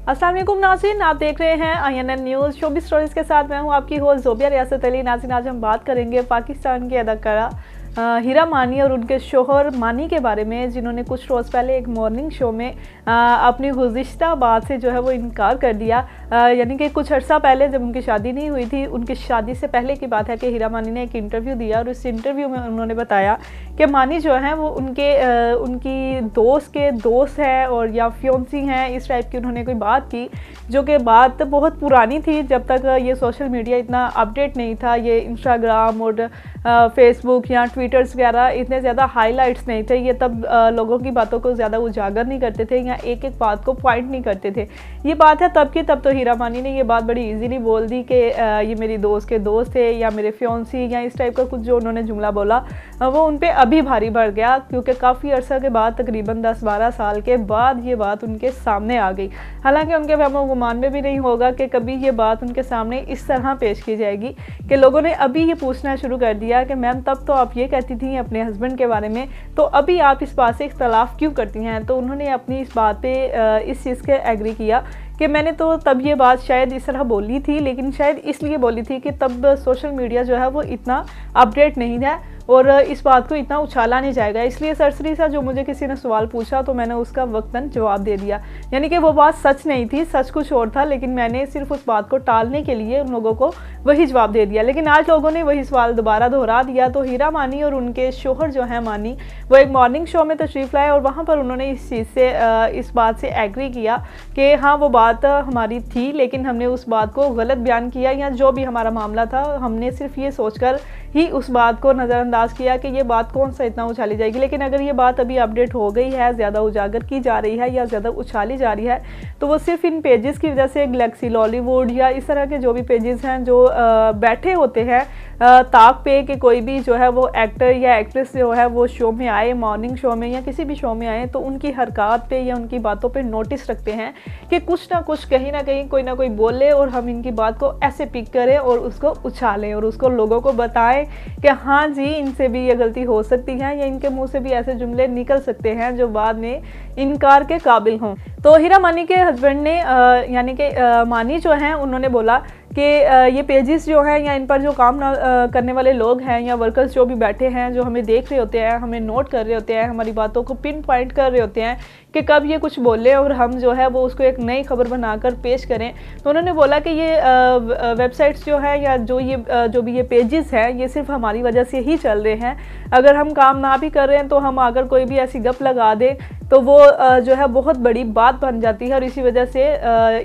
अस्सलाम वालेकुम नाज़रीन, आप देख रहे हैं INN न्यूज़ शोबिज़ स्टोरीज़ के साथ मैं हूं आपकी होस्ट ज़ोबिया रियासत अली। नाज़रीन, आज हम बात करेंगे पाकिस्तान की अदाकारा हीरा मानी और उनके शोहर मानी के बारे में, जिन्होंने कुछ रोज़ पहले एक मॉर्निंग शो में अपनी गुज़िश्ता बात से जो है वो इनकार कर दिया। यानी कि कुछ अर्सा पहले जब उनकी शादी नहीं हुई थी, उनकी शादी से पहले की बात है कि हीरा मानी ने एक इंटरव्यू दिया और उस इंटरव्यू में उन्होंने बताया कि मानी जो है वो उनकी दोस्त के दोस्त है और या फियोंसी हैं, इस टाइप की उन्होंने कोई बात की, जो कि बात बहुत पुरानी थी। जब तक ये सोशल मीडिया इतना अपडेट नहीं था, ये इंस्टाग्राम और फेसबुक या ट्विटर्स वगैरह इतने ज़्यादा हाईलाइट्स नहीं थे, ये तब लोगों की बातों को ज़्यादा उजागर नहीं करते थे या एक एक बात को पॉइंट नहीं करते थे। ये बात है तब की तब। तो हीरा मानी ने ये बात बड़ी इजीली बोल दी कि ये मेरी दोस्त के दोस्त थे या मेरे फियोंसी या इस टाइप का कुछ जो उन्होंने जुमला बोला वो उन पे अभी भारी बढ़ गया, क्योंकि काफ़ी अरसा के बाद, तकरीबन 10-12 साल के बाद ये बात उनके सामने आ गई। हालांकि उनके वहमो गुमान में भी नहीं होगा कि कभी ये बात उनके सामने इस तरह पेश की जाएगी कि लोगों ने अभी ये पूछना शुरू कर दिया कि मैम तब तो आप ये कहती थी अपने हस्बैंड के बारे में, तो अभी आप इस बात से इख्तलाफ क्यों करती हैं। तो उन्होंने अपनी इस बात पे इस चीज़ के एग्री किया कि मैंने तो तब ये बात शायद इस तरह बोली थी, लेकिन शायद इसलिए बोली थी कि तब सोशल मीडिया जो है वो इतना अपडेट नहीं था और इस बात को इतना उछाला नहीं जाएगा, इसलिए सरसरी सा जो मुझे किसी ने सवाल पूछा तो मैंने उसका वक्तन जवाब दे दिया। यानी कि वो बात सच नहीं थी, सच कुछ और था, लेकिन मैंने सिर्फ उस बात को टालने के लिए उन लोगों को वही जवाब दे दिया। लेकिन आज लोगों ने वही सवाल दोबारा दोहरा दिया। तो हीरा मानी और उनके शोहर जो हैं मानी, वो एक मॉर्निंग शो में तशरीफ़ लाए और वहाँ पर उन्होंने इस चीज़ से इस बात से एग्री किया कि हाँ वो बात हमारी थी, लेकिन हमने उस बात को गलत बयान किया या जो भी हमारा मामला था हमने सिर्फ ये सोचकर ही उस बात को नज़रअंदाज किया कि ये बात कौन सा इतना उछाली जाएगी। लेकिन अगर ये बात अभी अपडेट हो गई है, ज़्यादा उजागर की जा रही है या ज़्यादा उछाली जा रही है, तो वो सिर्फ इन पेजेस की वजह से, गैलेक्सी लॉलीवुड या इस तरह के जो भी पेजेस हैं जो बैठे होते हैं ताक पे कि कोई भी जो है वो एक्टर या एक्ट्रेस जो है वो शो में आए, मॉर्निंग शो में या किसी भी शो में आए, तो उनकी हरकत पे या उनकी बातों पे नोटिस रखते हैं कि कुछ ना कुछ कहीं ना कहीं कोई ना कोई बोले और हम इनकी बात को ऐसे पिक करें और उसको उछालें और उसको लोगों को बताएं कि हाँ जी इनसे भी ये गलती हो सकती है या इनके मुंह से भी ऐसे जुमले निकल सकते हैं जो बाद में इनकार के काबिल हों। तो हीरा मानी के हस्बैंड ने यानी कि मानी जो हैं उन्होंने बोला कि ये पेजेस जो हैं या इन पर जो काम करने वाले लोग हैं या वर्कर्स जो भी बैठे हैं, जो हमें देख रहे होते हैं, हमें नोट कर रहे होते हैं, हमारी बातों को पिन पॉइंट कर रहे होते हैं कि कब ये कुछ बोले और हम जो है वो उसको एक नई खबर बनाकर पेश करें। तो उन्होंने बोला कि ये वेबसाइट्स जो है या जो भी ये पेजेस हैं ये सिर्फ हमारी वजह से ही चल रहे हैं। अगर हम काम ना भी कर रहे हैं तो हम अगर कोई भी ऐसी गप लगा दें तो वो जो है बहुत बड़ी बात बन जाती है और इसी वजह से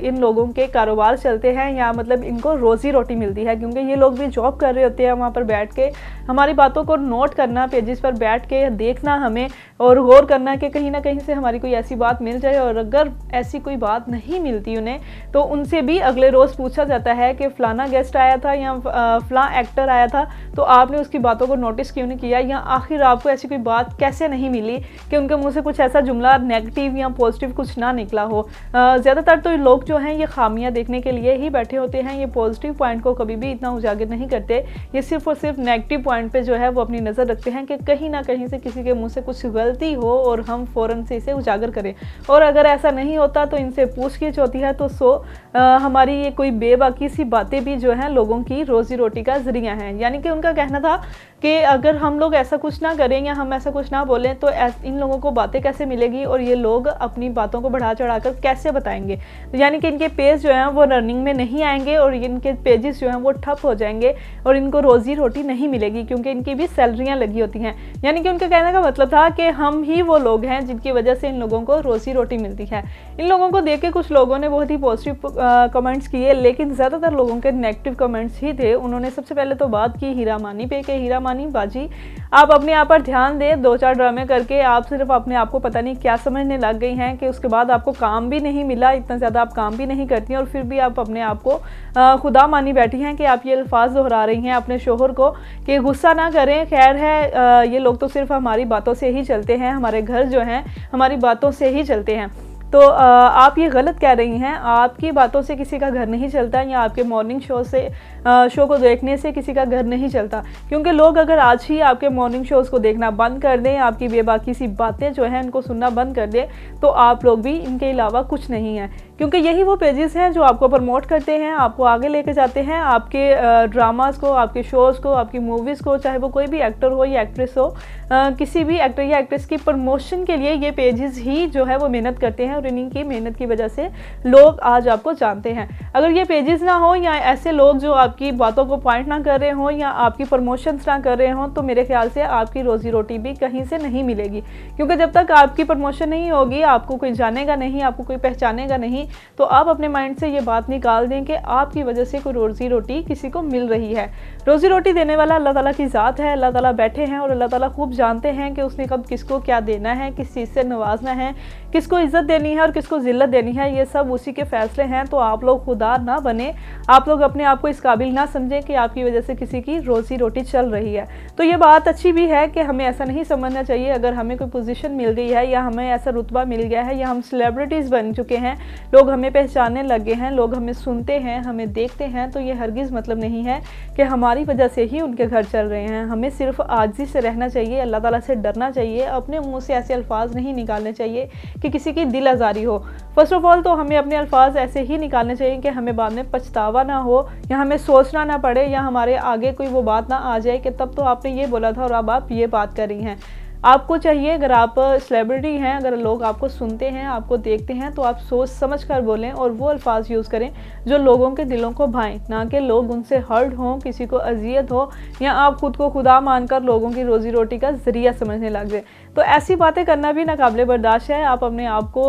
इन लोगों के कारोबार चलते हैं या मतलब इनको रोज़ी रोटी मिलती है, क्योंकि ये लोग भी जॉब कर रहे होते हैं वहाँ पर बैठ के। हमारी बातों को नोट करना, पेजेस पर बैठ के देखना हमें और गौर करना कि कहीं ना कहीं से हमारी कोई ऐसी बात मिल जाए, और अगर ऐसी कोई बात नहीं मिलती उन्हें तो उनसे भी अगले रोज़ पूछा जाता है कि फ़लाना गेस्ट आया था या फ़लाँ एक्टर आया था तो आपने उसकी बातों को नोटिस क्यों नहीं किया, या आखिर आपको ऐसी कोई बात कैसे नहीं मिली कि उनके मुँह से कुछ ऐसा जुमला नेगेटिव या पॉजिटिव कुछ ना निकला हो। ज़्यादातर तो लोग जो हैं ये खामियां देखने के लिए ही बैठे होते हैं, ये पॉजिटिव पॉइंट को कभी भी इतना उजागर नहीं करते, ये सिर्फ और सिर्फ नेगेटिव पॉइंट पे जो है वो अपनी नज़र रखते हैं कि कहीं ना कहीं से किसी के मुंह से कुछ गलती हो और हम फ़ौरन से इसे उजागर करें। और अगर ऐसा नहीं होता तो इनसे पूछगिछ होती है, तो हमारी ये कोई बेबाकी सी बातें भी जो हैं लोगों की रोज़ी रोटी का ज़रिया हैं। यानी कि उनका कहना था कि अगर हम लोग ऐसा कुछ ना करें या हम ऐसा कुछ ना बोलें तो इन लोगों को बातें कैसे मिलेगी और ये लोग अपनी बातों को बढ़ा चढ़ाकर कैसे बताएंगे। यानी कि इनके पेज जो हैं वो रनिंग में नहीं आएंगे और इनके पेजेस जो हैं वो ठप हो जाएंगे और इनको रोज़ी रोटी नहीं मिलेगी, क्योंकि इनकी भी सैलरियाँ लगी होती हैं। यानी कि उनके कहने का मतलब था कि हम ही वो लोग हैं जिनकी वजह से इन लोगों को रोज़ी रोटी मिलती है। इन लोगों को देख के कुछ लोगों ने बहुत ही पॉजिटिव कमेंट्स किए, लेकिन ज़्यादातर लोगों के नेगेटिव कमेंट्स ही थे। उन्होंने सबसे पहले तो बात की हीरा मानी पे कि हीरा मानी बाजी आप अपने आप पर ध्यान दें, 2-4 ड्रामे करके आप सिर्फ अपने आप को पता नहीं क्या समझने लग गई हैं कि उसके बाद आपको काम भी नहीं मिला, इतना ज़्यादा आप काम भी नहीं करती हैं और फिर भी आप अपने आप को खुदा मानी बैठी हैं कि आप ये अल्फाज दोहरा रही हैं अपने शोहर को कि गुस्सा ना करें, खैर है ये लोग तो सिर्फ हमारी बातों से ही चलते हैं, हमारे घर जो हैं हमारी बातों से ही चलते हैं। तो आप ये गलत कह रही हैं, आपकी बातों से किसी का घर नहीं चलता या आपके मॉर्निंग शो को देखने से किसी का घर नहीं चलता, क्योंकि लोग अगर आज ही आपके मॉर्निंग शोज़ को देखना बंद कर दें, आपकी बेबाकी सी बातें जो हैं उनको सुनना बंद कर दें, तो आप लोग भी इनके अलावा कुछ नहीं हैं। क्योंकि यही वो पेजेस हैं जो आपको प्रमोट करते हैं, आपको आगे लेके जाते हैं, आपके ड्रामास को, आपके शोज़ को, आपकी मूवीज़ को, चाहे वो कोई भी एक्टर हो या एक्ट्रेस हो, किसी भी एक्टर या एक्ट्रेस की प्रमोशन के लिए ये पेजेस ही जो है वो मेहनत करते हैं और इन्हीं की मेहनत की वजह से लोग आज आपको जानते हैं। अगर ये पेजेस ना हो या ऐसे लोग जो आपकी बातों को पॉइंट ना कर रहे हों या आपकी प्रमोशंस ना कर रहे हों, तो मेरे ख्याल से आपकी रोज़ी रोटी भी कहीं से नहीं मिलेगी। क्योंकि जब तक आपकी प्रमोशन नहीं होगी, आपको कोई जानेगा नहीं, आपको कोई पहचानेगा नहीं, तो आप अपने माइंड से ये बात निकाल दें कि आपकी वजह से कोई रोज़ी रोटी किसी को मिल रही है। रोज़ी रोटी देने वाला अल्लाह ताला की ज़ात है। अल्लाह ताला बैठे हैं और अल्लाह ताला खूब जानते हैं कि उसने कब किसको क्या देना है, किस चीज़ से नवाजना है, किसको इज़्ज़त देनी है और किसको ज़िल्लत देनी है। ये सब उसी के फ़ैसले हैं। तो आप लोग खुदा ना बने, आप लोग अपने आप को इस काबिल ना समझें कि आपकी वजह से किसी की रोज़ी रोटी चल रही है। तो ये बात अच्छी भी है कि हमें ऐसा नहीं समझना चाहिए। अगर हमें कोई पोजीशन मिल गई है या हमें ऐसा रुतबा मिल गया है या हम सेलिब्रिटीज़ बन चुके हैं, लोग हमें पहचानने लगे हैं, लोग हमें सुनते हैं, हमें देखते हैं, तो ये हरगिज़ मतलब नहीं है कि हमारी वजह से ही उनके घर चल रहे हैं। हमें सिर्फ आजिज़ी से रहना चाहिए, अल्लाह ताला से डरना चाहिए, अपने मुंह से ऐसे अल्फाज नहीं निकालने चाहिए कि किसी की दिल आज़ारी हो। फर्स्ट ऑफ ऑल तो हमें अपने अल्फाज ऐसे ही निकालने चाहिए कि हमें बाद में पछतावा ना हो या हमें सोचना ना पड़े या हमारे आगे कोई वो बात ना आ जाए कि तब तो आपने ये बोला था और अब आप ये बात कर रही हैं। आपको चाहिए, अगर आप सेलिब्रिटी हैं, अगर लोग आपको सुनते हैं, आपको देखते हैं, तो आप सोच समझ कर बोलें और वो अल्फाज यूज़ करें जो लोगों के दिलों को भाएं, ना कि लोग उनसे हर्ट हों, किसी को अजियत हो या आप खुद को खुदा मानकर लोगों की रोज़ी रोटी का ज़रिया समझने लग जाए। तो ऐसी बातें करना भी नाकाबिले बर्दाश्त है। आप अपने आप को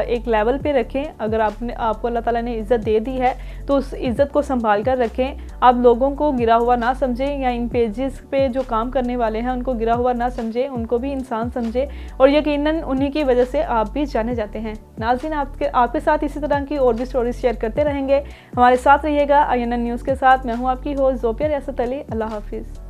एक लेवल पे रखें। अगर आपको अल्लाह ताला ने इज़्ज़त दे दी है तो उस इज़्ज़त को संभाल कर रखें। आप लोगों को गिरा हुआ ना समझें या इन पेजेस पे जो काम करने वाले हैं उनको गिरा हुआ ना समझें, उनको भी इंसान समझें और यकीनन उन्हीं की वजह से आप भी जाने जाते हैं। नाज़रीन, आपके साथ इसी तरह की और भी स्टोरीज शेयर करते रहेंगे। हमारे साथ रहिएगा INN न्यूज़ के साथ। मैं हूँ आपकी होस्ट ज़ोपिया रियासत अली। अल्लाह हाफिज़।